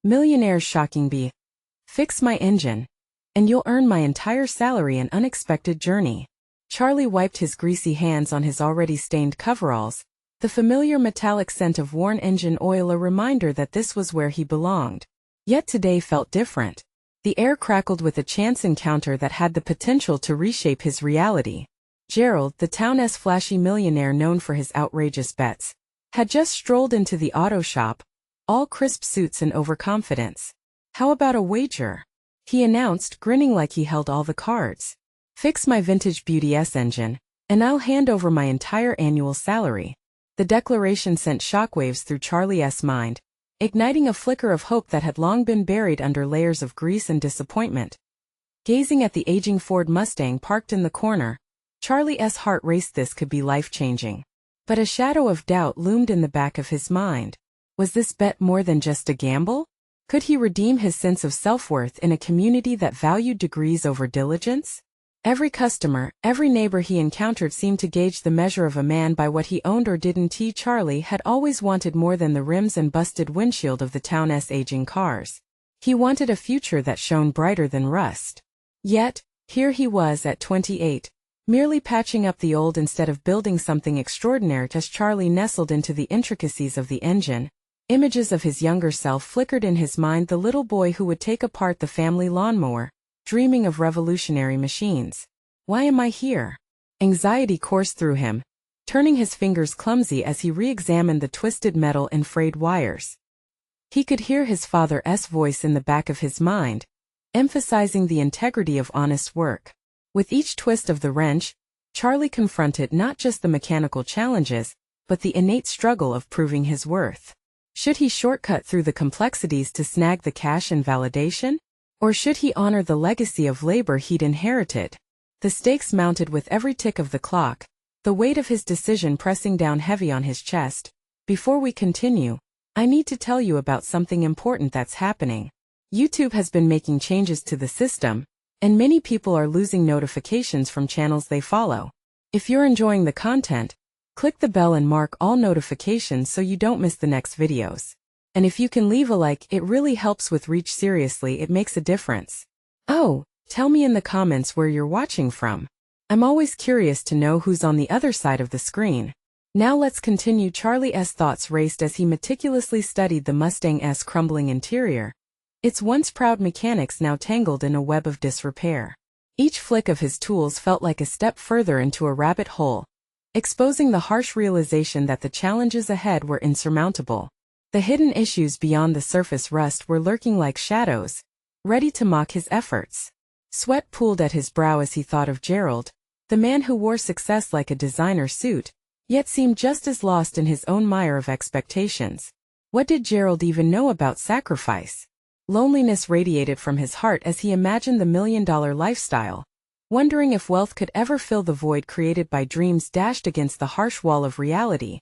Millionaire's shocking bee. Fix my engine, and you'll earn my entire salary. An unexpected journey. Charlie wiped his greasy hands on his already stained coveralls, the familiar metallic scent of worn engine oil a reminder that this was where he belonged. Yet today felt different. The air crackled with a chance encounter that had the potential to reshape his reality. Gerald, the town's flashy millionaire known for his outrageous bets, had just strolled into the auto shop, all crisp suits and overconfidence. "How about a wager?" he announced, grinning like he held all the cards. "Fix my vintage Beauty-S engine, and I'll hand over my entire annual salary." The declaration sent shockwaves through Charlie's mind, igniting a flicker of hope that had long been buried under layers of grease and disappointment. Gazing at the aging Ford Mustang parked in the corner, Charlie's heart raced. This could be life-changing. But a shadow of doubt loomed in the back of his mind. Was this bet more than just a gamble? Could he redeem his sense of self-worth in a community that valued degrees over diligence? Every customer, every neighbor he encountered seemed to gauge the measure of a man by what he owned or didn't. Charlie had always wanted more than the rims and busted windshield of the town's aging cars. He wanted a future that shone brighter than rust. Yet, here he was at 28, merely patching up the old instead of building something extraordinary. As Charlie nestled into the intricacies of the engine, images of his younger self flickered in his mind, the little boy who would take apart the family lawnmower, dreaming of revolutionary machines. Why am I here? Anxiety coursed through him, turning his fingers clumsy as he re-examined the twisted metal and frayed wires. He could hear his father's voice in the back of his mind, emphasizing the integrity of honest work. With each twist of the wrench, Charlie confronted not just the mechanical challenges, but the innate struggle of proving his worth. Should he shortcut through the complexities to snag the cash and validation? Or should he honor the legacy of labor he'd inherited? The stakes mounted with every tick of the clock, the weight of his decision pressing down heavy on his chest. Before we continue, I need to tell you about something important that's happening. YouTube has been making changes to the system, and many people are losing notifications from channels they follow. If you're enjoying the content, click the bell and mark all notifications so you don't miss the next videos. And if you can leave a like, it really helps with reach. Seriously, it makes a difference. Oh, tell me in the comments where you're watching from. I'm always curious to know who's on the other side of the screen. Now let's continue. Charlie's thoughts raced as he meticulously studied the Mustang's crumbling interior, its once proud mechanics now tangled in a web of disrepair. Each flick of his tools felt like a step further into a rabbit hole, exposing the harsh realization that the challenges ahead were insurmountable. The hidden issues beyond the surface rust were lurking like shadows, ready to mock his efforts. Sweat pooled at his brow as he thought of Gerald, the man who wore success like a designer suit, yet seemed just as lost in his own mire of expectations. What did Gerald even know about sacrifice? Loneliness radiated from his heart as he imagined the million-dollar lifestyle, wondering if wealth could ever fill the void created by dreams dashed against the harsh wall of reality.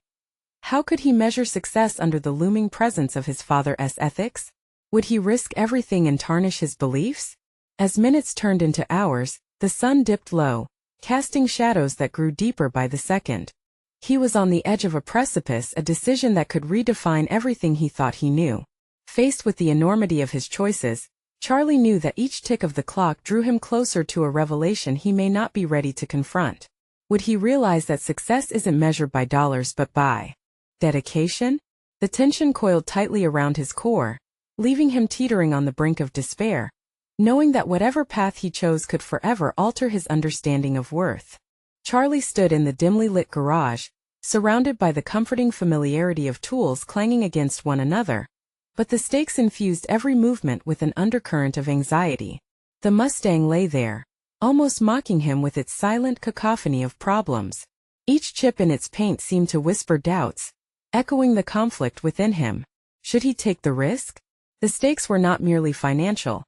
How could he measure success under the looming presence of his father's ethics? Would he risk everything and tarnish his beliefs? As minutes turned into hours, the sun dipped low, casting shadows that grew deeper by the second. He was on the edge of a precipice, a decision that could redefine everything he thought he knew. Faced with the enormity of his choices, Charlie knew that each tick of the clock drew him closer to a revelation he may not be ready to confront. Would he realize that success isn't measured by dollars but by dedication? The tension coiled tightly around his core, leaving him teetering on the brink of despair, knowing that whatever path he chose could forever alter his understanding of worth. Charlie stood in the dimly lit garage, surrounded by the comforting familiarity of tools clanging against one another, but the stakes infused every movement with an undercurrent of anxiety. The Mustang lay there, almost mocking him with its silent cacophony of problems. Each chip in its paint seemed to whisper doubts, echoing the conflict within him. Should he take the risk? The stakes were not merely financial.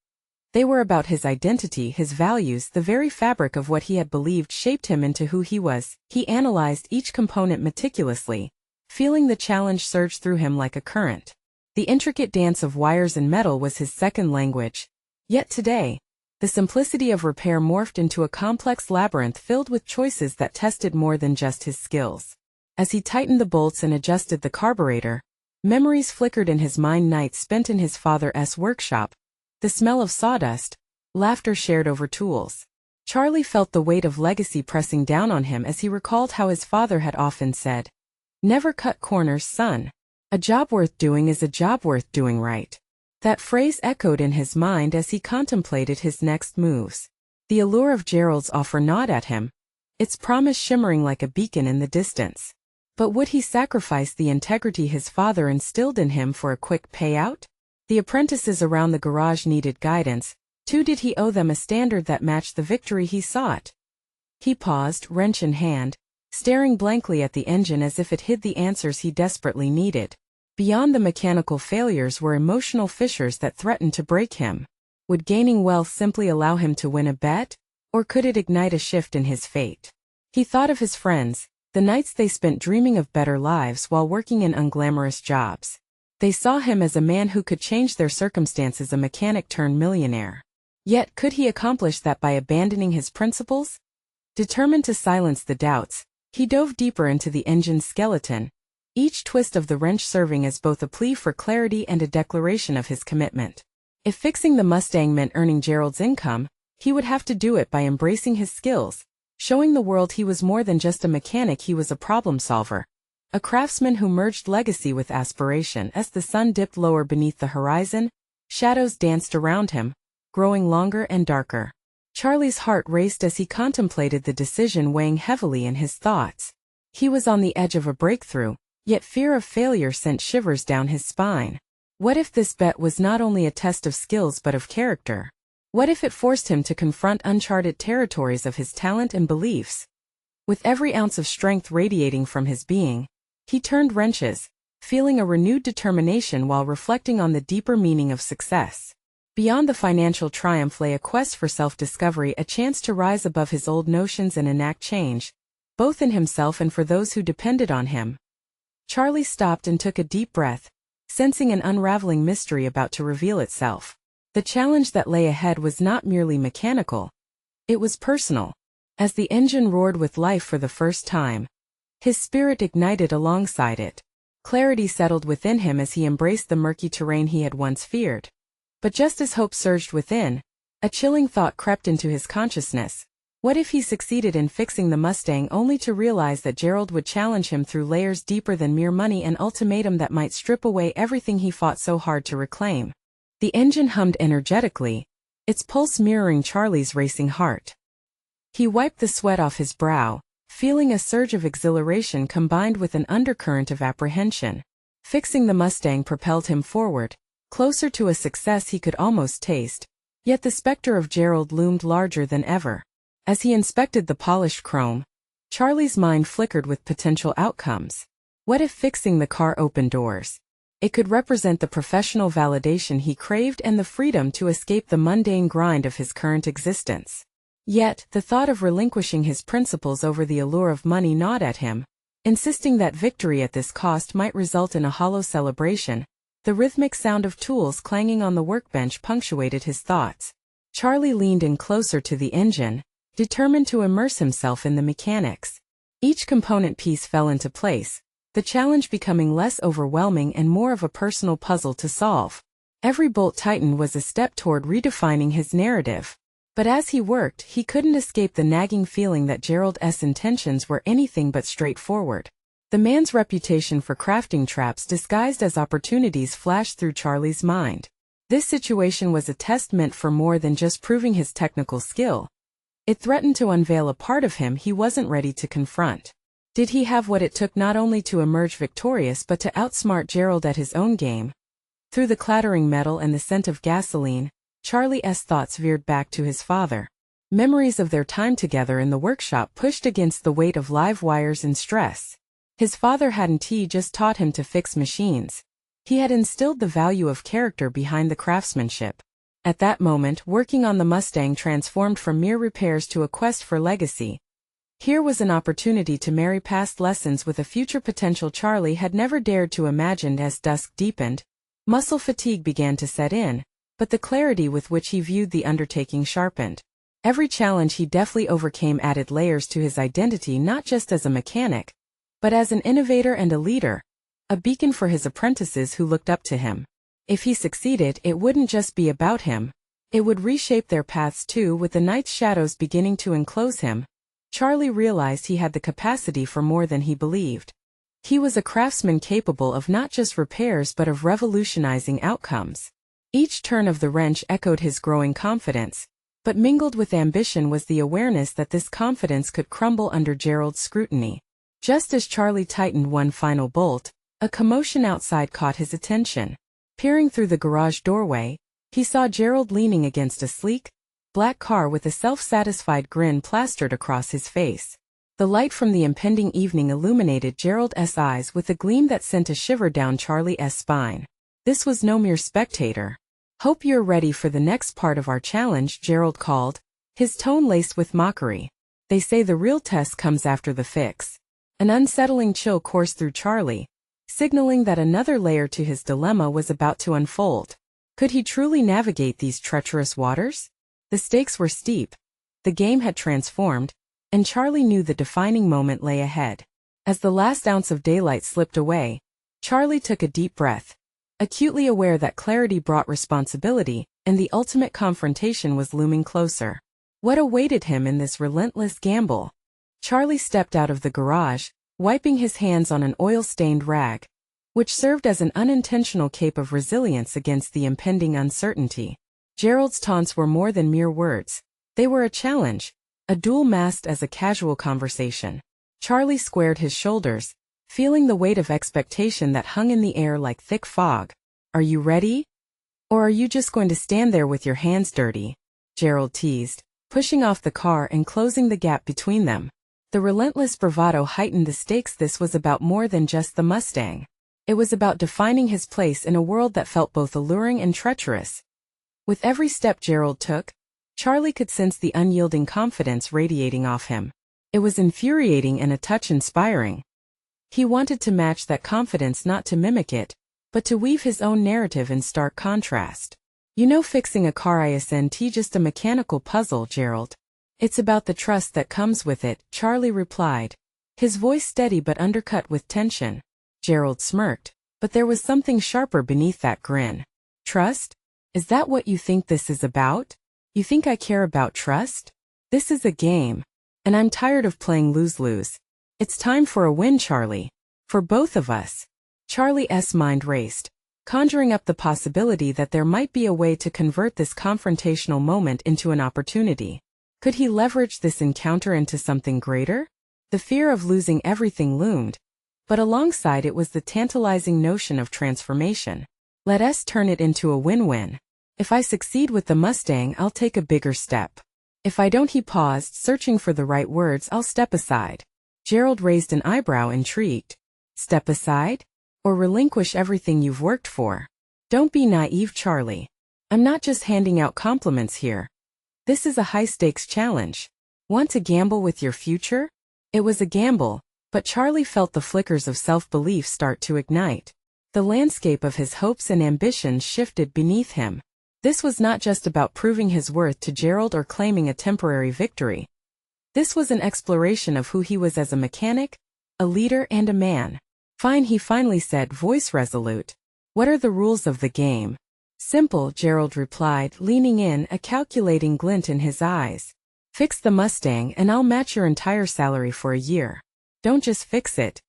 They were about his identity, his values, the very fabric of what he had believed shaped him into who he was. He analyzed each component meticulously, feeling the challenge surge through him like a current. The intricate dance of wires and metal was his second language. Yet today, the simplicity of repair morphed into a complex labyrinth filled with choices that tested more than just his skills. As he tightened the bolts and adjusted the carburetor, Memories flickered in his mind, nights spent in his father's workshop, the smell of sawdust, laughter shared over tools. Charlie felt the weight of legacy pressing down on him as he recalled how his father had often said, "Never cut corners, son. A job worth doing is a job worth doing right." That phrase echoed in his mind as he contemplated his next moves. The allure of Gerald's offer gnawed at him, its promise shimmering like a beacon in the distance. But would he sacrifice the integrity his father instilled in him for a quick payout? The apprentices around the garage needed guidance, too. Did he owe them a standard that matched the victory he sought? He paused, wrench in hand, staring blankly at the engine as if it hid the answers he desperately needed. Beyond the mechanical failures were emotional fissures that threatened to break him. Would gaining wealth simply allow him to win a bet? Or could it ignite a shift in his fate? He thought of his friends, the nights they spent dreaming of better lives while working in unglamorous jobs. They saw him as a man who could change their circumstances, a mechanic turned millionaire. Yet could he accomplish that by abandoning his principles? Determined to silence the doubts, he dove deeper into the engine's skeleton, each twist of the wrench serving as both a plea for clarity and a declaration of his commitment. If fixing the Mustang meant earning Gerald's income, he would have to do it by embracing his skills, showing the world he was more than just a mechanic. He was a problem solver, a craftsman who merged legacy with aspiration. As the sun dipped lower beneath the horizon, shadows danced around him, growing longer and darker. Charlie's heart raced as he contemplated the decision weighing heavily in his thoughts. He was on the edge of a breakthrough, yet fear of failure sent shivers down his spine. What if this bet was not only a test of skills but of character? What if it forced him to confront uncharted territories of his talent and beliefs? With every ounce of strength radiating from his being, he turned wrenches, feeling a renewed determination while reflecting on the deeper meaning of success. Beyond the financial triumph lay a quest for self-discovery, a chance to rise above his old notions and enact change, both in himself and for those who depended on him. Charlie stopped and took a deep breath, sensing an unraveling mystery about to reveal itself. The challenge that lay ahead was not merely mechanical. It was personal. As the engine roared with life for the first time, his spirit ignited alongside it. Clarity settled within him as he embraced the murky terrain he had once feared. But just as hope surged within, a chilling thought crept into his consciousness. What if he succeeded in fixing the Mustang only to realize that Gerald would challenge him through layers deeper than mere money, an ultimatum that might strip away everything he fought so hard to reclaim? The engine hummed energetically, its pulse mirroring Charlie's racing heart. He wiped the sweat off his brow, feeling a surge of exhilaration combined with an undercurrent of apprehension. Fixing the Mustang propelled him forward, closer to a success he could almost taste, yet the specter of Gerald loomed larger than ever. As he inspected the polished chrome, Charlie's mind flickered with potential outcomes. What if fixing the car opened doors? It could represent the professional validation he craved and the freedom to escape the mundane grind of his current existence. Yet, the thought of relinquishing his principles over the allure of money gnawed at him, insisting that victory at this cost might result in a hollow celebration. The rhythmic sound of tools clanging on the workbench punctuated his thoughts. Charlie leaned in closer to the engine, determined to immerse himself in the mechanics. Each component piece fell into place, the challenge becoming less overwhelming and more of a personal puzzle to solve. Every bolt tightened was a step toward redefining his narrative. But as he worked, he couldn't escape the nagging feeling that Gerald's intentions were anything but straightforward. The man's reputation for crafting traps disguised as opportunities flashed through Charlie's mind. This situation was a test meant for more than just proving his technical skill. It threatened to unveil a part of him he wasn't ready to confront. Did he have what it took not only to emerge victorious but to outsmart Gerald at his own game? Through the clattering metal and the scent of gasoline, Charlie's thoughts veered back to his father. Memories of their time together in the workshop pushed against the weight of live wires and stress. His father hadn't just taught him to fix machines. He had instilled the value of character behind the craftsmanship. At that moment, working on the Mustang transformed from mere repairs to a quest for legacy. Here was an opportunity to marry past lessons with a future potential Charlie had never dared to imagine. As dusk deepened, muscle fatigue began to set in, but the clarity with which he viewed the undertaking sharpened. Every challenge he deftly overcame added layers to his identity, not just as a mechanic, but as an innovator and a leader, a beacon for his apprentices who looked up to him. If he succeeded, it wouldn't just be about him. It would reshape their paths too. With the night's shadows beginning to enclose him, Charlie realized he had the capacity for more than he believed. He was a craftsman capable of not just repairs but of revolutionizing outcomes. Each turn of the wrench echoed his growing confidence, but mingled with ambition was the awareness that this confidence could crumble under Gerald's scrutiny. Just as Charlie tightened one final bolt, a commotion outside caught his attention. Peering through the garage doorway, he saw Gerald leaning against a sleek, black car with a self-satisfied grin plastered across his face. The light from the impending evening illuminated Gerald's eyes with a gleam that sent a shiver down Charlie's spine. This was no mere spectator. "Hope you're ready for the next part of our challenge," Gerald called, his tone laced with mockery. "They say the real test comes after the fix." An unsettling chill coursed through Charlie, signaling that another layer to his dilemma was about to unfold. Could he truly navigate these treacherous waters? The stakes were steep. The game had transformed, and Charlie knew the defining moment lay ahead. As the last ounce of daylight slipped away, Charlie took a deep breath, acutely aware that clarity brought responsibility, and the ultimate confrontation was looming closer. What awaited him in this relentless gamble? Charlie stepped out of the garage, wiping his hands on an oil-stained rag, which served as an unintentional cape of resilience against the impending uncertainty. Gerald's taunts were more than mere words. They were a challenge, a duel masked as a casual conversation. Charlie squared his shoulders, feeling the weight of expectation that hung in the air like thick fog. "Are you ready? Or are you just going to stand there with your hands dirty?" Gerald teased, pushing off the car and closing the gap between them. The relentless bravado heightened the stakes. This was about more than just the Mustang. It was about defining his place in a world that felt both alluring and treacherous. With every step Gerald took, Charlie could sense the unyielding confidence radiating off him. It was infuriating and a touch inspiring. He wanted to match that confidence, not to mimic it, but to weave his own narrative in stark contrast. "You know, fixing a car isn't just a mechanical puzzle, Gerald. It's about the trust that comes with it," Charlie replied, his voice steady but undercut with tension. Gerald smirked, but there was something sharper beneath that grin. "Trust? Is that what you think this is about? You think I care about trust? This is a game, and I'm tired of playing lose-lose. It's time for a win, Charlie. For both of us." Charlie's mind raced, conjuring up the possibility that there might be a way to convert this confrontational moment into an opportunity. Could he leverage this encounter into something greater? The fear of losing everything loomed, but alongside it was the tantalizing notion of transformation. "Let us turn it into a win-win. If I succeed with the Mustang, I'll take a bigger step. If I don't," he paused, searching for the right words, "I'll step aside." Gerald raised an eyebrow, intrigued. "Step aside? Or relinquish everything you've worked for?" "Don't be naive, Charlie. I'm not just handing out compliments here. This is a high-stakes challenge. Want to gamble with your future?" It was a gamble, but Charlie felt the flickers of self-belief start to ignite. The landscape of his hopes and ambitions shifted beneath him. This was not just about proving his worth to Gerald or claiming a temporary victory. This was an exploration of who he was as a mechanic, a leader, and a man. "Fine," he finally said, voice resolute. "What are the rules of the game?" "Simple," Gerald replied, leaning in, a calculating glint in his eyes. "Fix the Mustang and I'll match your entire salary for a year. Don't just fix it.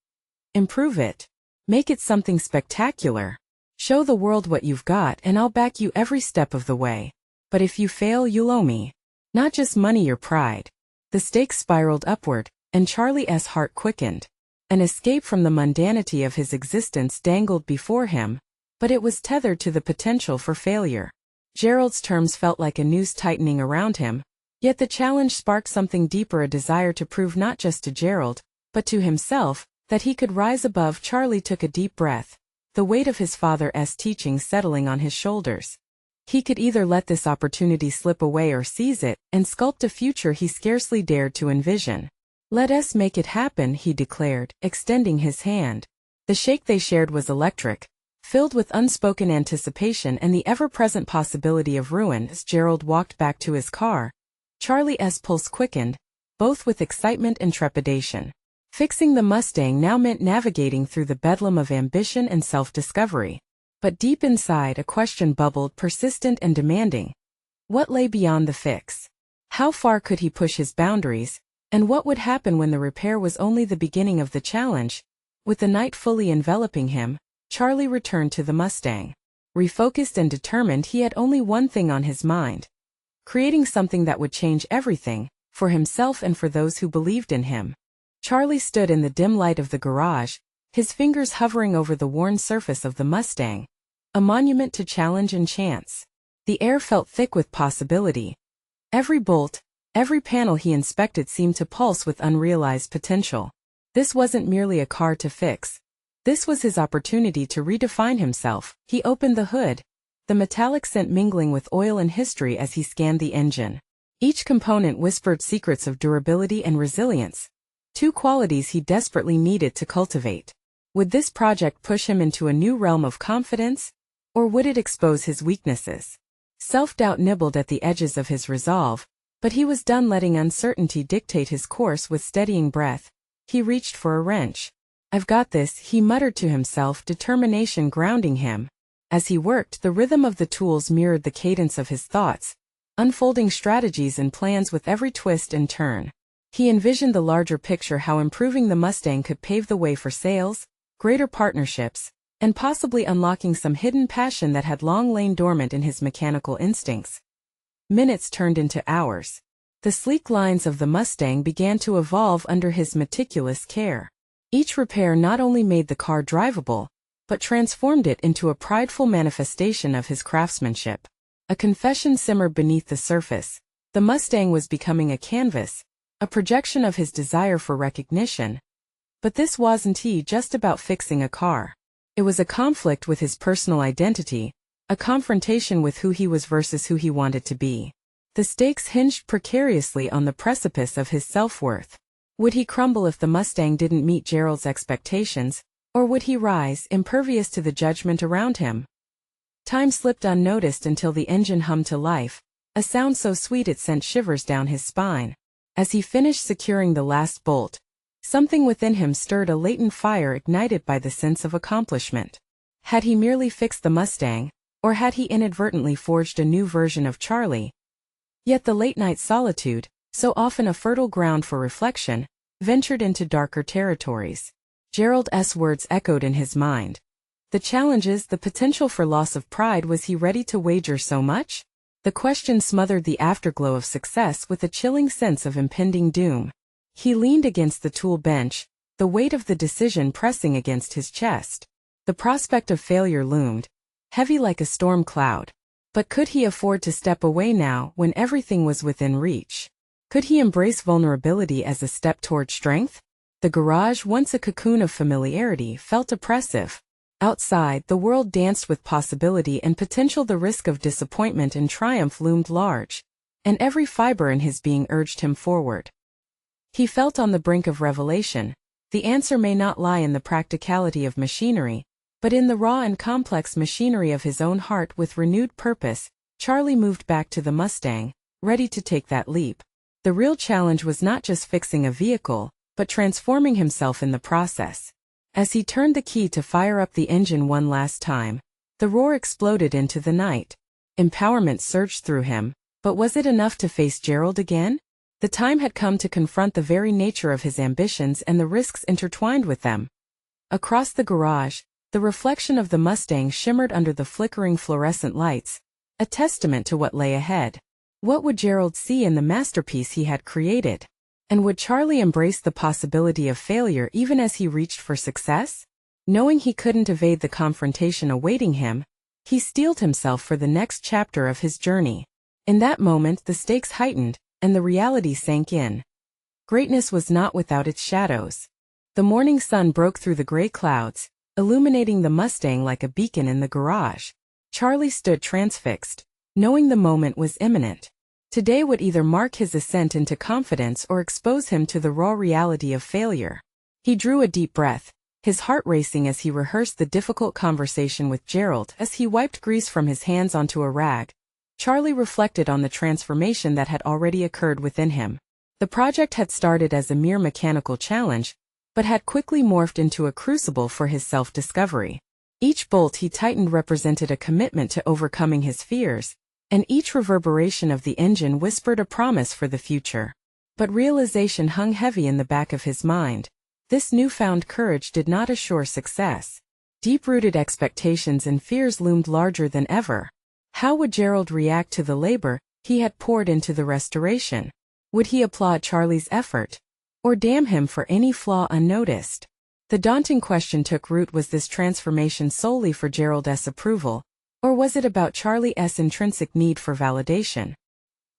Improve it. Make it something spectacular. Show the world what you've got and I'll back you every step of the way. But if you fail, you'll owe me. Not just money, your pride." The stakes spiraled upward, and Charlie's heart quickened. An escape from the mundanity of his existence dangled before him, but it was tethered to the potential for failure. Gerald's terms felt like a noose tightening around him, yet the challenge sparked something deeper, a desire to prove not just to Gerald, but to himself, that he could rise above. Charlie took a deep breath, the weight of his father's teaching settling on his shoulders. He could either let this opportunity slip away or seize it and sculpt a future he scarcely dared to envision. "Let us make it happen," he declared, extending his hand. The shake they shared was electric, filled with unspoken anticipation and the ever-present possibility of ruin. As Gerald walked back to his car, Charlie's pulse quickened, both with excitement and trepidation. Fixing the Mustang now meant navigating through the bedlam of ambition and self-discovery. But deep inside, a question bubbled, persistent and demanding. What lay beyond the fix? How far could he push his boundaries? And what would happen when the repair was only the beginning of the challenge? With the night fully enveloping him, Charlie returned to the Mustang. Refocused and determined, he had only one thing on his mind: creating something that would change everything, for himself and for those who believed in him. Charlie stood in the dim light of the garage, his fingers hovering over the worn surface of the Mustang, a monument to challenge and chance. The air felt thick with possibility. Every bolt, every panel he inspected seemed to pulse with unrealized potential. This wasn't merely a car to fix. This was his opportunity to redefine himself. He opened the hood, the metallic scent mingling with oil and history as he scanned the engine. Each component whispered secrets of durability and resilience, two qualities he desperately needed to cultivate. Would this project push him into a new realm of confidence, or would it expose his weaknesses? Self-doubt nibbled at the edges of his resolve, but he was done letting uncertainty dictate his course. With steadying breath, he reached for a wrench. "I've got this," he muttered to himself, determination grounding him. As he worked, the rhythm of the tools mirrored the cadence of his thoughts, unfolding strategies and plans with every twist and turn. He envisioned the larger picture: how improving the Mustang could pave the way for sales, greater partnerships, and possibly unlocking some hidden passion that had long lain dormant in his mechanical instincts. Minutes turned into hours. The sleek lines of the Mustang began to evolve under his meticulous care. Each repair not only made the car drivable, but transformed it into a prideful manifestation of his craftsmanship. A confession simmered beneath the surface. The Mustang was becoming a canvas, a projection of his desire for recognition. But this wasn't just about fixing a car. It was a conflict with his personal identity, a confrontation with who he was versus who he wanted to be. The stakes hinged precariously on the precipice of his self-worth. Would he crumble if the Mustang didn't meet Gerald's expectations, or would he rise, impervious to the judgment around him? Time slipped unnoticed until the engine hummed to life, a sound so sweet it sent shivers down his spine. As he finished securing the last bolt, something within him stirred, a latent fire ignited by the sense of accomplishment. Had he merely fixed the Mustang, or had he inadvertently forged a new version of Charlie? Yet the late-night solitude, so often a fertile ground for reflection, ventured into darker territories. Gerald's words echoed in his mind. The challenges, the potential for loss of pride. Was he ready to wager so much? The question smothered the afterglow of success with a chilling sense of impending doom. He leaned against the tool bench, the weight of the decision pressing against his chest. The prospect of failure loomed, heavy like a storm cloud. But could he afford to step away now, when everything was within reach? Could he embrace vulnerability as a step toward strength? The garage, once a cocoon of familiarity, felt oppressive. Outside, the world danced with possibility and potential. The risk of disappointment and triumph loomed large, and every fiber in his being urged him forward. He felt on the brink of revelation. The answer may not lie in the practicality of machinery, but in the raw and complex machinery of his own heart. With renewed purpose, Charlie moved back to the Mustang, ready to take that leap. The real challenge was not just fixing a vehicle, but transforming himself in the process. As he turned the key to fire up the engine one last time, the roar exploded into the night. Empowerment surged through him, but was it enough to face Gerald again? The time had come to confront the very nature of his ambitions and the risks intertwined with them. Across the garage, the reflection of the Mustang shimmered under the flickering fluorescent lights, a testament to what lay ahead. What would Gerald see in the masterpiece he had created? And would Charlie embrace the possibility of failure even as he reached for success? Knowing he couldn't evade the confrontation awaiting him, he steeled himself for the next chapter of his journey. In that moment, the stakes heightened, and the reality sank in. Greatness was not without its shadows. The morning sun broke through the gray clouds, illuminating the Mustang like a beacon in the garage. Charlie stood transfixed, knowing the moment was imminent. Today would either mark his ascent into confidence or expose him to the raw reality of failure. He drew a deep breath, his heart racing as he rehearsed the difficult conversation with Gerald. As he wiped grease from his hands onto a rag, Charlie reflected on the transformation that had already occurred within him. The project had started as a mere mechanical challenge, but had quickly morphed into a crucible for his self-discovery. Each bolt he tightened represented a commitment to overcoming his fears, and each reverberation of the engine whispered a promise for the future. But realization hung heavy in the back of his mind. This newfound courage did not assure success. Deep-rooted expectations and fears loomed larger than ever. How would Gerald react to the labor he had poured into the restoration? Would he applaud Charlie's effort, or damn him for any flaw unnoticed? The daunting question took root: was this transformation solely for Gerald's approval, or was it about Charlie's intrinsic need for validation?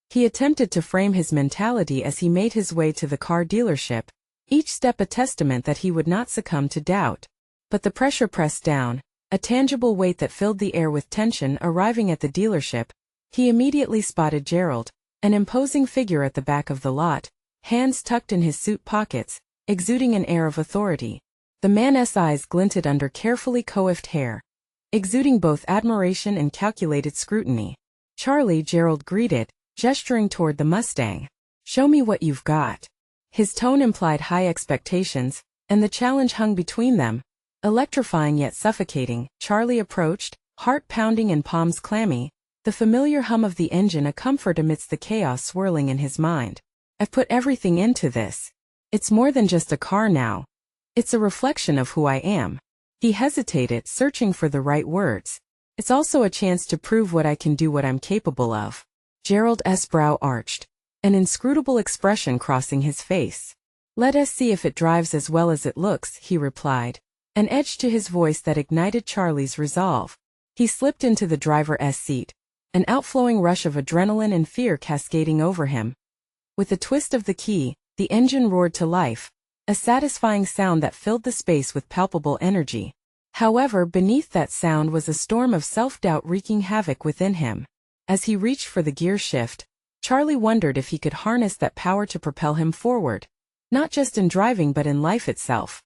He attempted to frame his mentality as he made his way to the car dealership, each step a testament that he would not succumb to doubt. But the pressure pressed down, a tangible weight that filled the air with tension. Arriving at the dealership, he immediately spotted Gerald, an imposing figure at the back of the lot, hands tucked in his suit pockets, exuding an air of authority. The man's eyes glinted under carefully coiffed hair, exuding both admiration and calculated scrutiny. "Charlie," Gerald greeted, gesturing toward the Mustang. "Show me what you've got." His tone implied high expectations, and the challenge hung between them, electrifying yet suffocating. Charlie approached, heart pounding and palms clammy, the familiar hum of the engine a comfort amidst the chaos swirling in his mind. "I've put everything into this. It's more than just a car now. It's a reflection of who I am." He hesitated, searching for the right words. "It's also a chance to prove what I can do, what I'm capable of." Gerald's brow arched, an inscrutable expression crossing his face. "Let us see if it drives as well as it looks," he replied, an edge to his voice that ignited Charlie's resolve. He slipped into the driver's seat, an outflowing rush of adrenaline and fear cascading over him. With a twist of the key, the engine roared to life, a satisfying sound that filled the space with palpable energy. However, beneath that sound was a storm of self-doubt wreaking havoc within him. As he reached for the gear shift, Charlie wondered if he could harness that power to propel him forward, not just in driving but in life itself.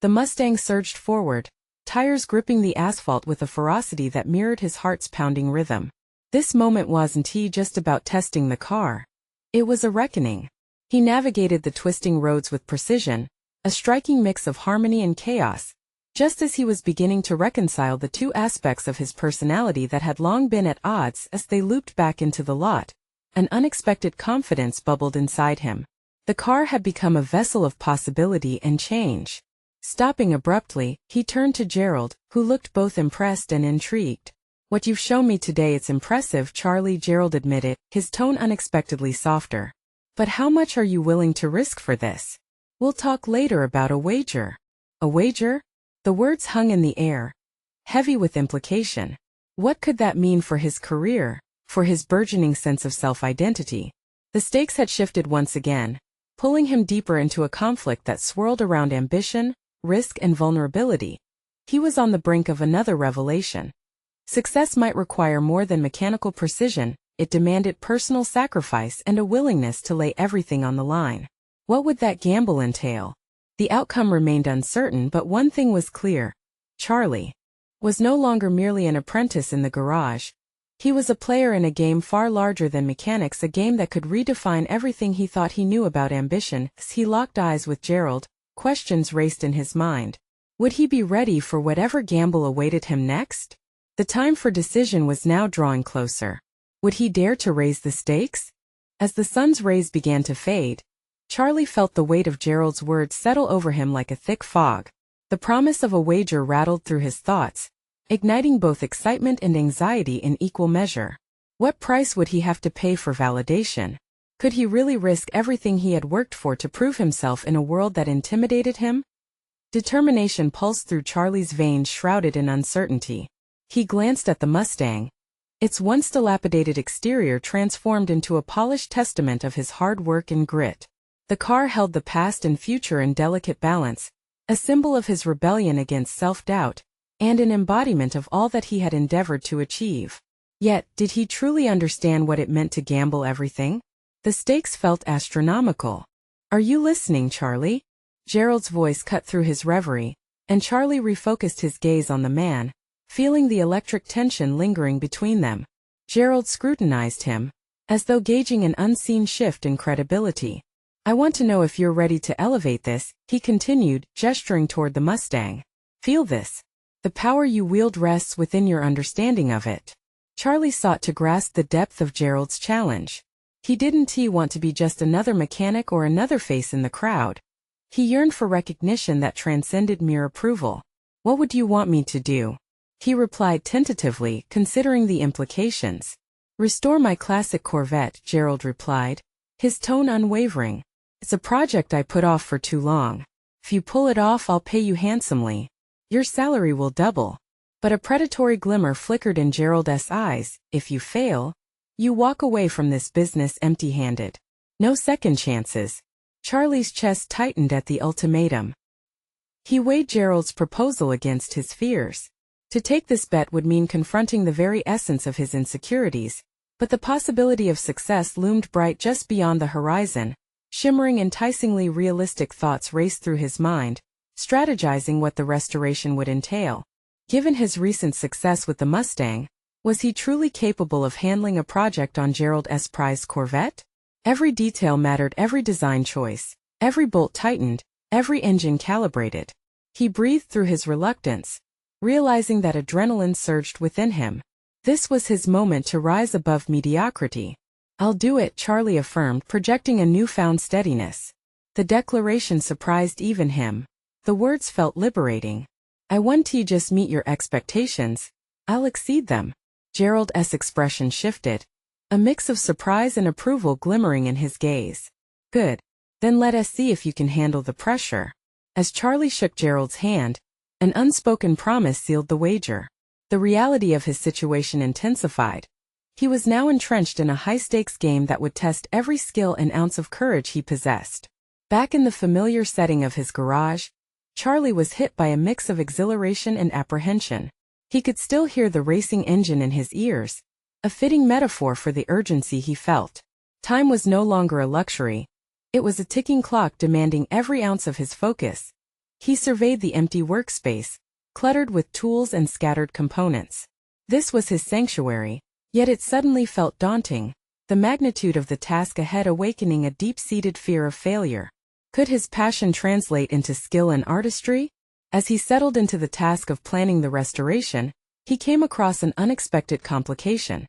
The Mustang surged forward, tires gripping the asphalt with a ferocity that mirrored his heart's pounding rhythm. This moment wasn't just about testing the car. It was a reckoning. He navigated the twisting roads with precision, a striking mix of harmony and chaos, just as he was beginning to reconcile the two aspects of his personality that had long been at odds. As they looped back into the lot, an unexpected confidence bubbled inside him. The car had become a vessel of possibility and change. Stopping abruptly, he turned to Gerald, who looked both impressed and intrigued. "What you've shown me today, it's impressive, Charlie," Gerald admitted, his tone unexpectedly softer. "But how much are you willing to risk for this? We'll talk later about a wager." "A wager?" The words hung in the air, heavy with implication. What could that mean for his career, for his burgeoning sense of self-identity? The stakes had shifted once again, pulling him deeper into a conflict that swirled around ambition, risk, and vulnerability. He was on the brink of another revelation. Success might require more than mechanical precision. It demanded personal sacrifice and a willingness to lay everything on the line. What would that gamble entail? The outcome remained uncertain, but one thing was clear. Charlie was no longer merely an apprentice in the garage. He was a player in a game far larger than mechanics, a game that could redefine everything he thought he knew about ambition. As he locked eyes with Gerald, questions raced in his mind. Would he be ready for whatever gamble awaited him next? The time for decision was now drawing closer. Would he dare to raise the stakes? As the sun's rays began to fade, Charlie felt the weight of Gerald's words settle over him like a thick fog. The promise of a wager rattled through his thoughts, igniting both excitement and anxiety in equal measure. What price would he have to pay for validation? Could he really risk everything he had worked for to prove himself in a world that intimidated him? Determination pulsed through Charlie's veins, shrouded in uncertainty. He glanced at the Mustang, its once dilapidated exterior transformed into a polished testament of his hard work and grit. The car held the past and future in delicate balance, a symbol of his rebellion against self-doubt, and an embodiment of all that he had endeavored to achieve. Yet, did he truly understand what it meant to gamble everything? The stakes felt astronomical. "Are you listening, Charlie?" Gerald's voice cut through his reverie, and Charlie refocused his gaze on the man, feeling the electric tension lingering between them. Gerald scrutinized him, as though gauging an unseen shift in credibility. I want to know if you're ready to elevate this, he continued, gesturing toward the Mustang. Feel this. The power you wield rests within your understanding of it. Charlie sought to grasp the depth of Gerald's challenge. He didn't want to be just another mechanic or another face in the crowd. He yearned for recognition that transcended mere approval. What would you want me to do? He replied tentatively, considering the implications. Restore my classic Corvette, Gerald replied, his tone unwavering. It's a project I put off for too long. If you pull it off, I'll pay you handsomely. Your salary will double. But a predatory glimmer flickered in Gerald's eyes. If you fail, you walk away from this business empty-handed. No second chances. Charlie's chest tightened at the ultimatum. He weighed Gerald's proposal against his fears. To take this bet would mean confronting the very essence of his insecurities, but the possibility of success loomed bright just beyond the horizon. Shimmering enticingly realistic thoughts raced through his mind, strategizing what the restoration would entail. Given his recent success with the Mustang, was he truly capable of handling a project on Gerald's prized Corvette? Every detail mattered, every design choice, every bolt tightened, every engine calibrated. He breathed through his reluctance, realizing that adrenaline surged within him. This was his moment to rise above mediocrity. I'll do it, Charlie affirmed, projecting a newfound steadiness. The declaration surprised even him. The words felt liberating. I won't just meet your expectations, I'll exceed them. Gerald's expression shifted, a mix of surprise and approval glimmering in his gaze. Good. Then let us see if you can handle the pressure. As Charlie shook Gerald's hand, an unspoken promise sealed the wager. The reality of his situation intensified. He was now entrenched in a high-stakes game that would test every skill and ounce of courage he possessed. Back in the familiar setting of his garage, Charlie was hit by a mix of exhilaration and apprehension. He could still hear the racing engine in his ears, a fitting metaphor for the urgency he felt. Time was no longer a luxury. It was a ticking clock demanding every ounce of his focus. He surveyed the empty workspace, cluttered with tools and scattered components. This was his sanctuary, yet it suddenly felt daunting, the magnitude of the task ahead awakening a deep-seated fear of failure. Could his passion translate into skill and artistry? As he settled into the task of planning the restoration, he came across an unexpected complication.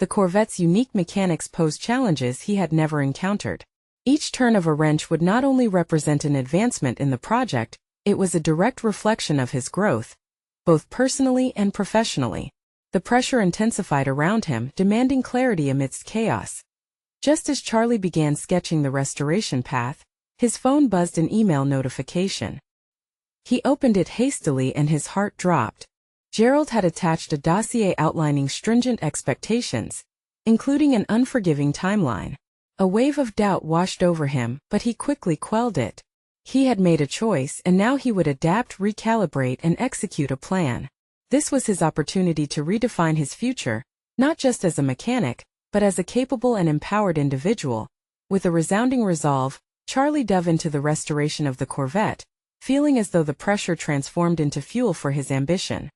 The Corvette's unique mechanics posed challenges he had never encountered. Each turn of a wrench would not only represent an advancement in the project, it was a direct reflection of his growth, both personally and professionally. The pressure intensified around him, demanding clarity amidst chaos. Just as Charlie began sketching the restoration path, his phone buzzed an email notification. He opened it hastily and his heart dropped. Gerald had attached a dossier outlining stringent expectations, including an unforgiving timeline. A wave of doubt washed over him, but he quickly quelled it. He had made a choice, and now he would adapt, recalibrate, and execute a plan. This was his opportunity to redefine his future, not just as a mechanic, but as a capable and empowered individual. With a resounding resolve, Charlie dove into the restoration of the Corvette, feeling as though the pressure transformed into fuel for his ambition.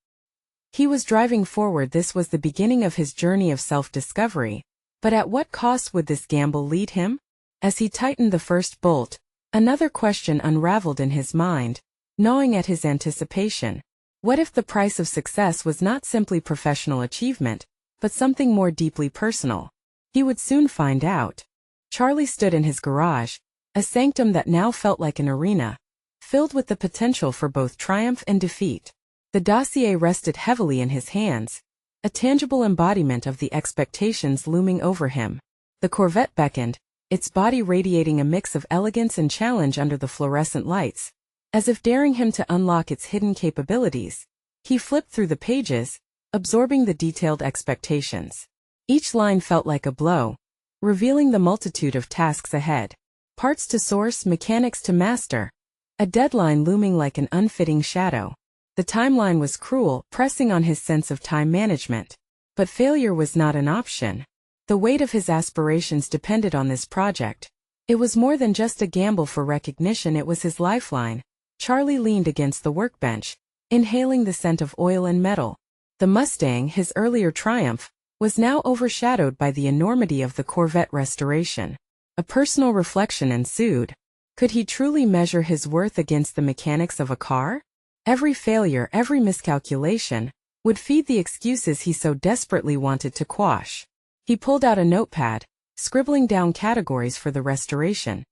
He was driving forward. This was the beginning of his journey of self-discovery. But at what cost would this gamble lead him? As he tightened the first bolt, another question unraveled in his mind, gnawing at his anticipation. What if the price of success was not simply professional achievement, but something more deeply personal? He would soon find out. Charlie stood in his garage, a sanctum that now felt like an arena, filled with the potential for both triumph and defeat. The dossier rested heavily in his hands, a tangible embodiment of the expectations looming over him. The Corvette beckoned, its body radiating a mix of elegance and challenge under the fluorescent lights, as if daring him to unlock its hidden capabilities. He flipped through the pages, absorbing the detailed expectations. Each line felt like a blow, revealing the multitude of tasks ahead. Parts to source, mechanics to master. A deadline looming like an unfitting shadow. The timeline was cruel, pressing on his sense of time management. But failure was not an option. The weight of his aspirations depended on this project. It was more than just a gamble for recognition, it was his lifeline. Charlie leaned against the workbench, inhaling the scent of oil and metal. The Mustang, his earlier triumph, was now overshadowed by the enormity of the Corvette restoration. A personal reflection ensued. Could he truly measure his worth against the mechanics of a car? Every failure, every miscalculation, would feed the excuses he so desperately wanted to quash. He pulled out a notepad, scribbling down categories for the restoration: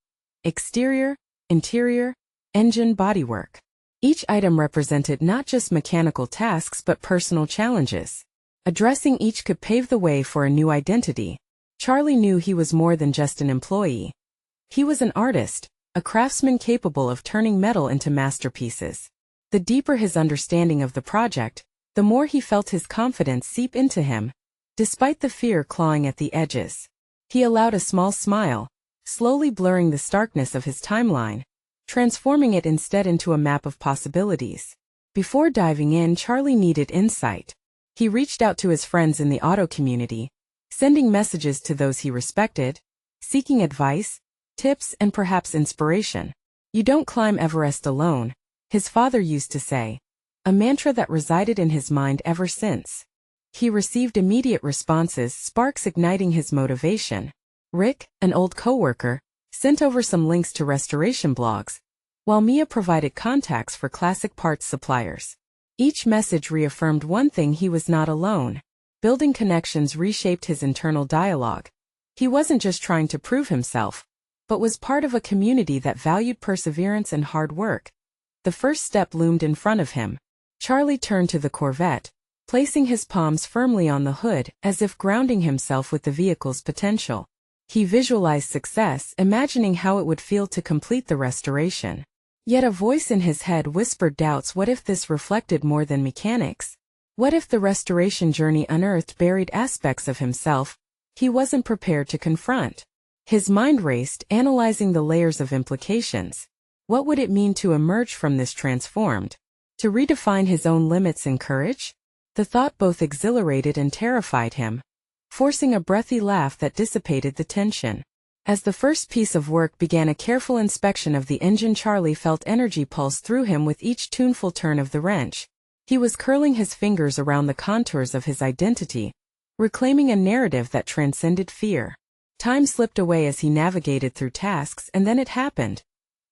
exterior, interior, engine, bodywork. Each item represented not just mechanical tasks but personal challenges. Addressing each could pave the way for a new identity. Charlie knew he was more than just an employee. He was an artist, a craftsman capable of turning metal into masterpieces. The deeper his understanding of the project, the more he felt his confidence seep into him, despite the fear clawing at the edges. He allowed a small smile, slowly blurring the starkness of his timeline, transforming it instead into a map of possibilities. Before diving in, Charlie needed insight. He reached out to his friends in the auto community, sending messages to those he respected, seeking advice, tips, and perhaps inspiration. "You don't climb Everest alone," his father used to say, a mantra that resided in his mind ever since. He received immediate responses, sparks igniting his motivation. Rick, an old coworker, sent over some links to restoration blogs, while Mia provided contacts for classic parts suppliers. Each message reaffirmed one thing: he was not alone. Building connections reshaped his internal dialogue. He wasn't just trying to prove himself, but was part of a community that valued perseverance and hard work. The first step loomed in front of him. Charlie turned to the Corvette, placing his palms firmly on the hood as if grounding himself with the vehicle's potential. He visualized success, imagining how it would feel to complete the restoration. Yet a voice in his head whispered doubts. What if this reflected more than mechanics? What if the restoration journey unearthed buried aspects of himself he wasn't prepared to confront? His mind raced, analyzing the layers of implications. What would it mean to emerge from this transformed? To redefine his own limits and courage? The thought both exhilarated and terrified him, forcing a breathy laugh that dissipated the tension. As the first piece of work began a careful inspection of the engine, Charlie felt energy pulse through him with each tuneful turn of the wrench. He was curling his fingers around the contours of his identity, reclaiming a narrative that transcended fear. Time slipped away as he navigated through tasks, and then it happened.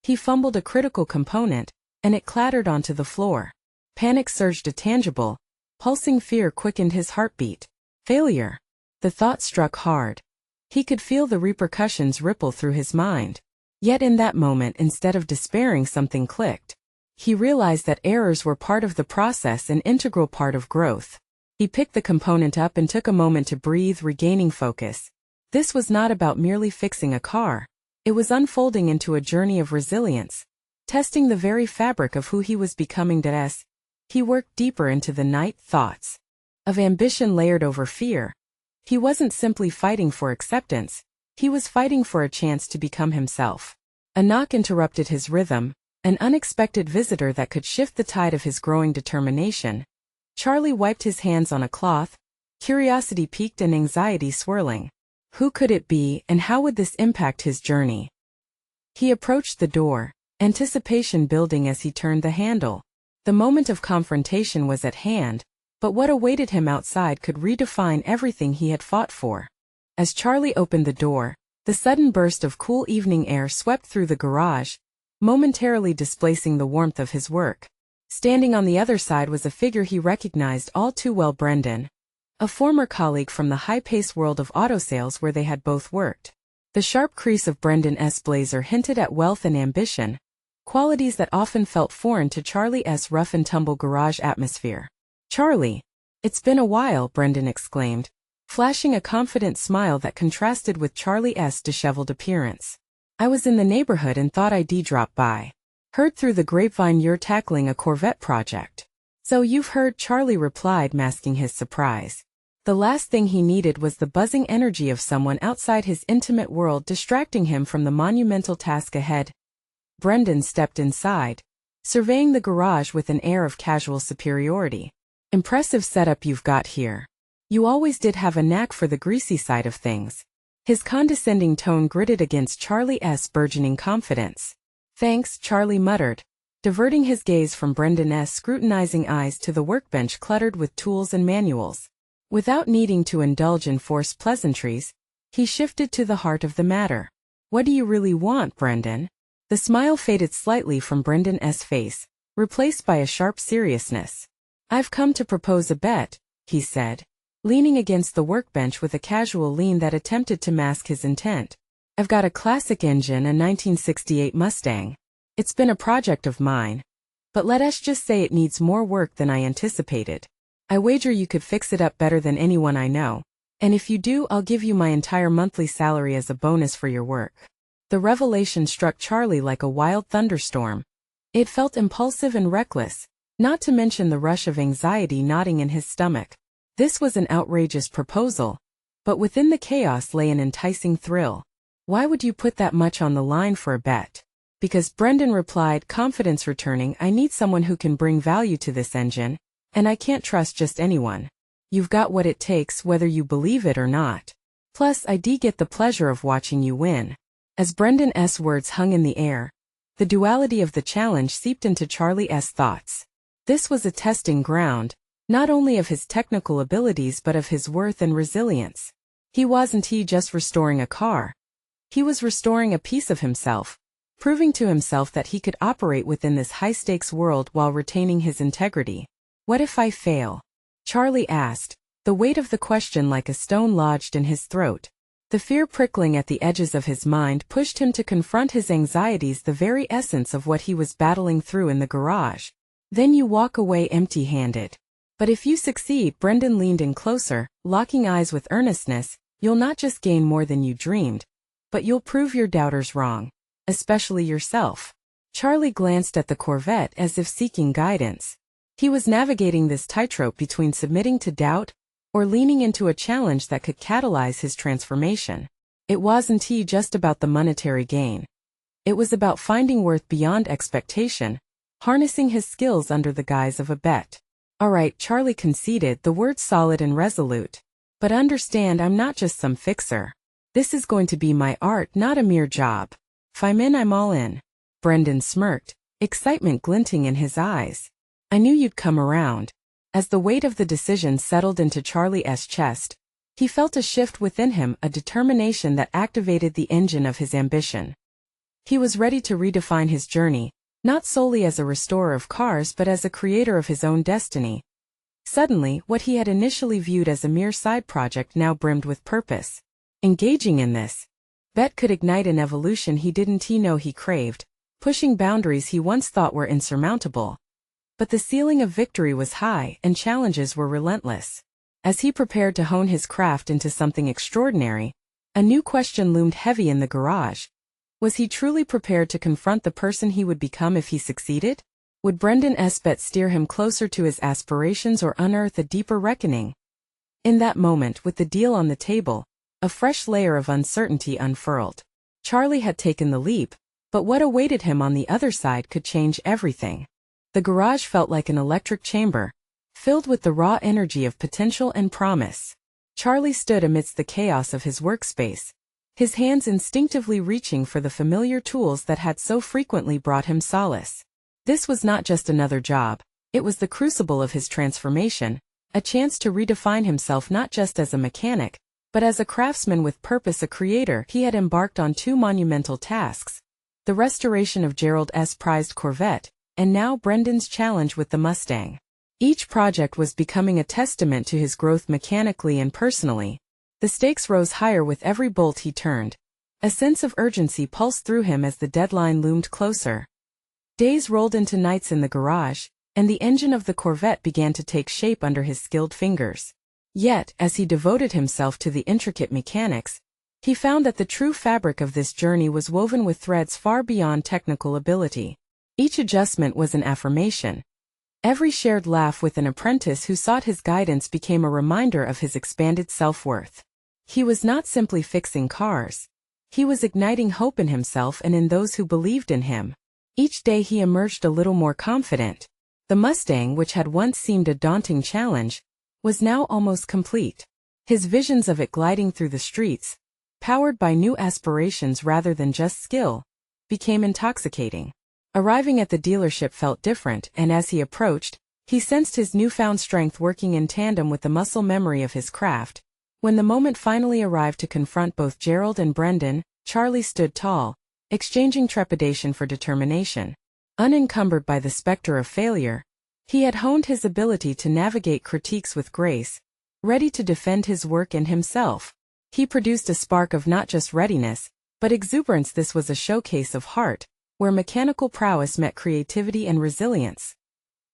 He fumbled a critical component, and it clattered onto the floor. Panic surged. A tangible, pulsing fear quickened his heartbeat. Failure. The thought struck hard. He could feel the repercussions ripple through his mind. Yet in that moment, instead of despairing, something clicked. He realized that errors were part of the process, an integral part of growth. He picked the component up and took a moment to breathe, regaining focus. This was not about merely fixing a car. It was unfolding into a journey of resilience, testing the very fabric of who he was becoming. As he worked deeper into the night, thoughts of ambition layered over fear. He wasn't simply fighting for acceptance, he was fighting for a chance to become himself. A knock interrupted his rhythm, an unexpected visitor that could shift the tide of his growing determination. Charlie wiped his hands on a cloth, curiosity piqued and anxiety swirling. Who could it be, and how would this impact his journey? He approached the door, anticipation building as he turned the handle. The moment of confrontation was at hand, but what awaited him outside could redefine everything he had fought for. As Charlie opened the door, the sudden burst of cool evening air swept through the garage, momentarily displacing the warmth of his work. Standing on the other side was a figure he recognized all too well: Brendan, a former colleague from the high-paced world of auto sales where they had both worked. The sharp crease of Brendan's blazer hinted at wealth and ambition, qualities that often felt foreign to Charlie's rough-and-tumble garage atmosphere. "Charlie, it's been a while," Brendan exclaimed, flashing a confident smile that contrasted with Charlie's disheveled appearance. "I was in the neighborhood and thought I'd drop by. Heard through the grapevine you're tackling a Corvette project." "So you've heard," Charlie replied, masking his surprise. The last thing he needed was the buzzing energy of someone outside his intimate world distracting him from the monumental task ahead. Brendan stepped inside, surveying the garage with an air of casual superiority. "Impressive setup you've got here. You always did have a knack for the greasy side of things." His condescending tone gritted against Charlie's burgeoning confidence. "Thanks," Charlie muttered, diverting his gaze from Brendan's scrutinizing eyes to the workbench cluttered with tools and manuals. Without needing to indulge in forced pleasantries, he shifted to the heart of the matter. What do you really want, Brendan? The smile faded slightly from Brendan's face, replaced by a sharp seriousness. I've come to propose a bet, he said, leaning against the workbench with a casual lean that attempted to mask his intent. I've got a classic engine, a 1968 Mustang. It's been a project of mine. But let us just say it needs more work than I anticipated. I wager you could fix it up better than anyone I know. And if you do, I'll give you my entire monthly salary as a bonus for your work. The revelation struck Charlie like a wild thunderstorm. It felt impulsive and reckless, not to mention the rush of anxiety knotting in his stomach. This was an outrageous proposal, but within the chaos lay an enticing thrill. Why would you put that much on the line for a bet? Because Brendan replied, confidence returning. I need someone who can bring value to this engine, and I can't trust just anyone. You've got what it takes whether you believe it or not. Plus, I get the pleasure of watching you win. As Brendan's words hung in the air, the duality of the challenge seeped into Charlie's thoughts. This was a testing ground, not only of his technical abilities but of his worth and resilience. He wasn't just restoring a car. He was restoring a piece of himself, proving to himself that he could operate within this high-stakes world while retaining his integrity. What if I fail? Charlie asked, the weight of the question like a stone lodged in his throat. The fear prickling at the edges of his mind pushed him to confront his anxieties, the very essence of what he was battling through in the garage. Then you walk away empty-handed. But if you succeed, Brendan leaned in closer, locking eyes with earnestness, you'll not just gain more than you dreamed, but you'll prove your doubters wrong, especially yourself. Charlie glanced at the Corvette as if seeking guidance. He was navigating this tightrope between submitting to doubt or leaning into a challenge that could catalyze his transformation. It wasn't just about the monetary gain. It was about finding worth beyond expectation, harnessing his skills under the guise of a bet. All right, Charlie conceded, the words solid and resolute. But understand, I'm not just some fixer. This is going to be my art, not a mere job. If I'm in, I'm all in. Brendan smirked, excitement glinting in his eyes. I knew you'd come around. As the weight of the decision settled into Charlie's chest, he felt a shift within him, a determination that activated the engine of his ambition. He was ready to redefine his journey, not solely as a restorer of cars but as a creator of his own destiny. Suddenly, what he had initially viewed as a mere side project now brimmed with purpose. Engaging in this bet could ignite an evolution he didn't know he craved, pushing boundaries he once thought were insurmountable. But the ceiling of victory was high and challenges were relentless. As he prepared to hone his craft into something extraordinary, a new question loomed heavy in the garage. Was he truly prepared to confront the person he would become if he succeeded? Would Brendan's bet steer him closer to his aspirations or unearth a deeper reckoning? In that moment, with the deal on the table, a fresh layer of uncertainty unfurled. Charlie had taken the leap, but what awaited him on the other side could change everything. The garage felt like an electric chamber, filled with the raw energy of potential and promise. Charlie stood amidst the chaos of his workspace, his hands instinctively reaching for the familiar tools that had so frequently brought him solace. This was not just another job, it was the crucible of his transformation, a chance to redefine himself not just as a mechanic, but as a craftsman with purpose, a creator. He had embarked on two monumental tasks: the restoration of Gerald's prized Corvette, and now Brendan's challenge with the Mustang. Each project was becoming a testament to his growth mechanically and personally. The stakes rose higher with every bolt he turned. A sense of urgency pulsed through him as the deadline loomed closer. Days rolled into nights in the garage, and the engine of the Corvette began to take shape under his skilled fingers. Yet, as he devoted himself to the intricate mechanics, he found that the true fabric of this journey was woven with threads far beyond technical ability. Each adjustment was an affirmation. Every shared laugh with an apprentice who sought his guidance became a reminder of his expanded self-worth. He was not simply fixing cars. He was igniting hope in himself and in those who believed in him. Each day he emerged a little more confident. The Mustang, which had once seemed a daunting challenge, was now almost complete. His visions of it gliding through the streets, powered by new aspirations rather than just skill, became intoxicating. Arriving at the dealership felt different, and as he approached, he sensed his newfound strength working in tandem with the muscle memory of his craft. When the moment finally arrived to confront both Gerald and Brendan, Charlie stood tall, exchanging trepidation for determination. Unencumbered by the specter of failure, he had honed his ability to navigate critiques with grace, ready to defend his work and himself. He produced a spark of not just readiness, but exuberance. This was a showcase of heart, where mechanical prowess met creativity and resilience.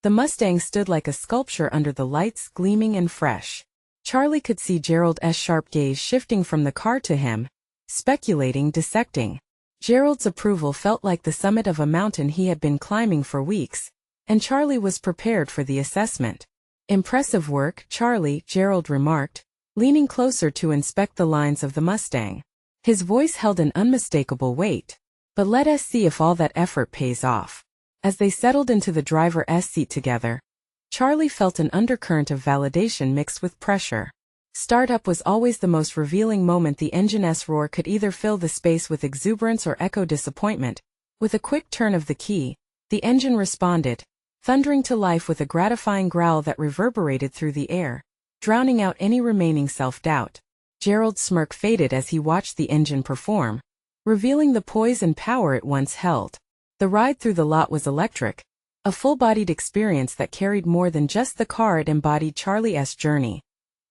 The Mustang stood like a sculpture under the lights, gleaming and fresh. Charlie could see Gerald's sharp gaze shifting from the car to him, speculating, dissecting. Gerald's approval felt like the summit of a mountain he had been climbing for weeks, and Charlie was prepared for the assessment. "Impressive work, Charlie," Gerald remarked, leaning closer to inspect the lines of the Mustang. His voice held an unmistakable weight. "But let us see if all that effort pays off." As they settled into the driver's seat together, Charlie felt an undercurrent of validation mixed with pressure. Startup was always the most revealing moment. The engine's roar could either fill the space with exuberance or echo disappointment. With a quick turn of the key, the engine responded, thundering to life with a gratifying growl that reverberated through the air, drowning out any remaining self-doubt. Gerald's smirk faded as he watched the engine perform, revealing the poise and power it once held. The ride through the lot was electric, a full-bodied experience that carried more than just the car. It embodied Charlie's journey.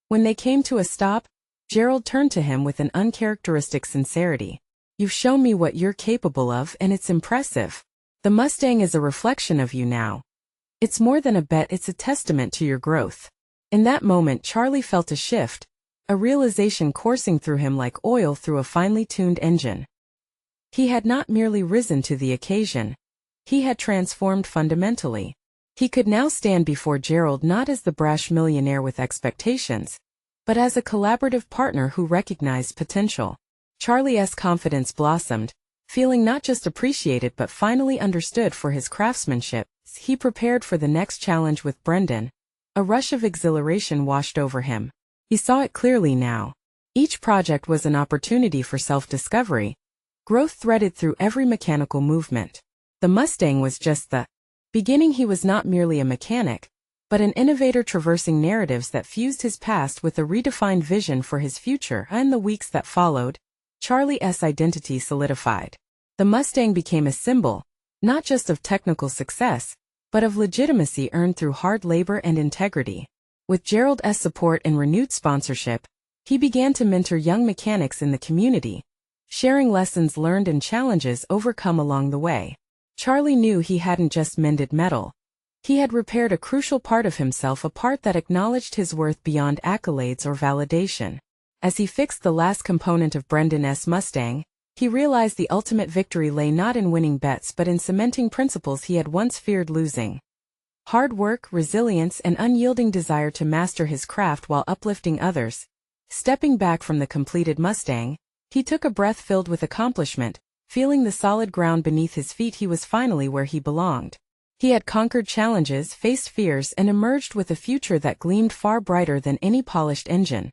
When they came to a stop, Gerald turned to him with an uncharacteristic sincerity. "You've shown me what you're capable of, and it's impressive. The Mustang is a reflection of you now. It's more than a bet, it's a testament to your growth." In that moment, Charlie felt a shift, a realization coursing through him like oil through a finely tuned engine. He had not merely risen to the occasion. He had transformed fundamentally. He could now stand before Gerald not as the brash millionaire with expectations, but as a collaborative partner who recognized potential. Charlie's confidence blossomed, feeling not just appreciated but finally understood for his craftsmanship. He prepared for the next challenge with Brendan. A rush of exhilaration washed over him. He saw it clearly now. Each project was an opportunity for self-discovery. Growth threaded through every mechanical movement. The Mustang was just the beginning. He was not merely a mechanic, but an innovator traversing narratives that fused his past with a redefined vision for his future. In the weeks that followed, Charlie's identity solidified. The Mustang became a symbol, not just of technical success, but of legitimacy earned through hard labor and integrity. With Gerald's support and renewed sponsorship, he began to mentor young mechanics in the community, sharing lessons learned and challenges overcome along the way. Charlie knew he hadn't just mended metal. He had repaired a crucial part of himself, a part that acknowledged his worth beyond accolades or validation. As he fixed the last component of Brendan's Mustang, he realized the ultimate victory lay not in winning bets but in cementing principles he had once feared losing. Hard work, resilience, and unyielding desire to master his craft while uplifting others. Stepping back from the completed Mustang, he took a breath filled with accomplishment. Feeling the solid ground beneath his feet, he was finally where he belonged. He had conquered challenges, faced fears, and emerged with a future that gleamed far brighter than any polished engine.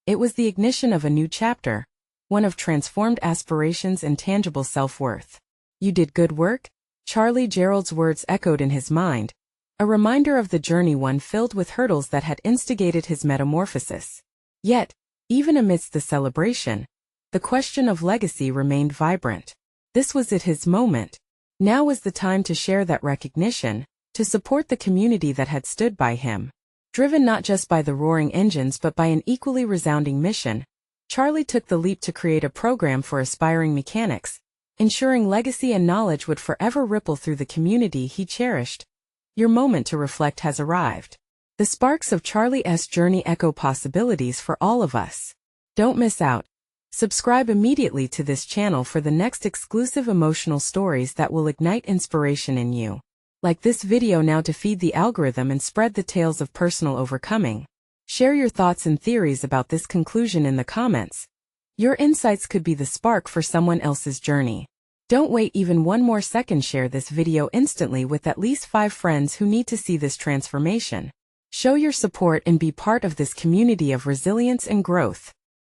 It was the ignition of a new chapter, one of transformed aspirations and tangible self-worth. "You did good work?" Gerald's words echoed in his mind, a reminder of the journey one filled with hurdles that had instigated his metamorphosis. Yet, even amidst the celebration, the question of legacy remained vibrant. This was his moment. Now was the time to share that recognition, to support the community that had stood by him. Driven not just by the roaring engines but by an equally resounding mission, Charlie took the leap to create a program for aspiring mechanics, ensuring legacy and knowledge would forever ripple through the community he cherished. Your moment to reflect has arrived. The sparks of Charlie's journey echo possibilities for all of us. Don't miss out. Subscribe immediately to this channel for the next exclusive emotional stories that will ignite inspiration in you. Like this video now to feed the algorithm and spread the tales of personal overcoming. Share your thoughts and theories about this conclusion in the comments. Your insights could be the spark for someone else's journey. Don't wait even one more second. Share this video instantly with at least 5 friends who need to see this transformation. Show your support and be part of this community of resilience and growth.